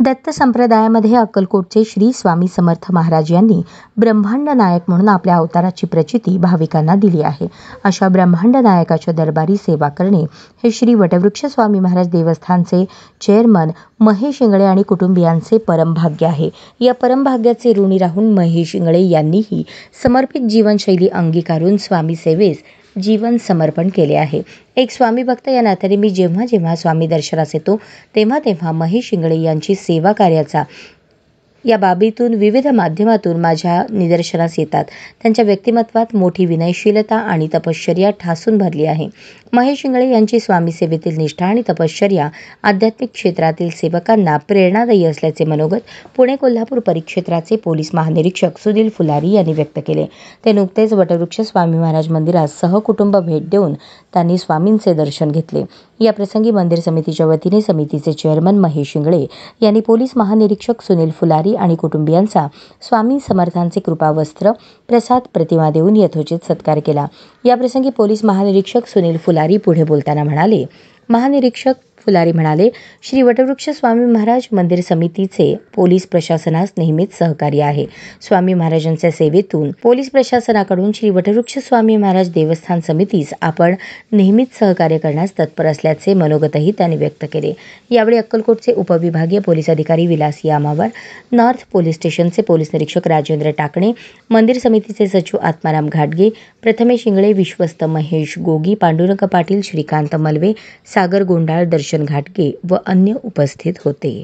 दत्त संप्रदायामध्ये अक्कलकोटचे श्री स्वामी समर्थ महाराज यांनी ब्रह्मांड नायक म्हणून आपल्या अवताराची प्रचिती भाविकांना दिली आहे. अशा ब्रह्मांड नायकाच्या दरबारी सेवा करणे हे श्री वटवृक्ष स्वामी महाराज देवस्थानचे चेअरमन महेश इंगळे आणि कुटुंबियांचे परमभाग्य आहे. या परमभाग्याचे ऋणी राहून महेश इंगळे यांनीही समर्पित जीवनशैली अंगीकारून स्वामी सेवेस जीवन समर्पण केले आहे. एक स्वामी भक्त या नात्याने मी जेव्हा जेव्हा स्वामी दर्शनास येतो तेव्हा तेव्हा महेश इंगळे यांची सेवा कार्याचा या बाबीतून विविध माध्यमातून माझ्या निदर्शनास येतात. त्यांच्या व्यक्तिमत्वात मोठी विनयशीलता आणि तपश्चर्या ठासून भरली आहे. महेश इंगळे यांची स्वामी सेवेतील निष्ठा आणि तपश्चर्या आध्यात्मिक क्षेत्रातील सेवकांना प्रेरणादायी असल्याचे मनोगत पुणे कोल्हापूर परिक्षेत्राचे पोलीस महानिरीक्षक सुनील फुलारी यांनी व्यक्त केले. ते नुकतेच वटवृक्ष स्वामी महाराज मंदिरात सहकुटुंब भेट देऊन त्यांनी स्वामींचे दर्शन घेतले. या प्रसंगी मंदिर समितीच्या वतीने समितीचे चेअरमन महेश इंगळे यांनी पोलीस महानिरीक्षक सुनील फुलारी आणि कुटुंबियांचा स्वामी समर्थांचे कृपावस्त्र प्रसाद प्रतिमा देऊन यथोचित सत्कार केला. या प्रसंगी पोलीस महानिरीक्षक सुनील फुलारी पुढे बोलताना म्हणाले, फुलारी म्हणाले, श्री वटवृक्ष स्वामी महाराज मंदिर समितीचे पोलीस प्रशासनास नेहमीच सहकार्य आहे. स्वामी महाराजांच्या सेवेतून पोलीस प्रशासनाकडून श्री वटवृक्ष स्वामी महाराज देवस्थान समितीस आपण नेहमीच सहकार्य करण्यास तत्पर असल्याचे मनोगतही त्यांनी व्यक्त केले. यावेळी अक्कलकोटचे उपविभागीय पोलीस अधिकारी विलास यामावर, नॉर्थ पोलीस स्टेशनचे पोलीस निरीक्षक राजेंद्र टाकणे, मंदिर समितीचे सचिव आत्माराम घाटगे, प्रथमेश इंगळे, विश्वस्त महेश गोगी, पांडुरंग पाटील, श्रीकांत मलवे, सागर गोंडाळ, दर्शन घाटगे व अन्य उपस्थित होते.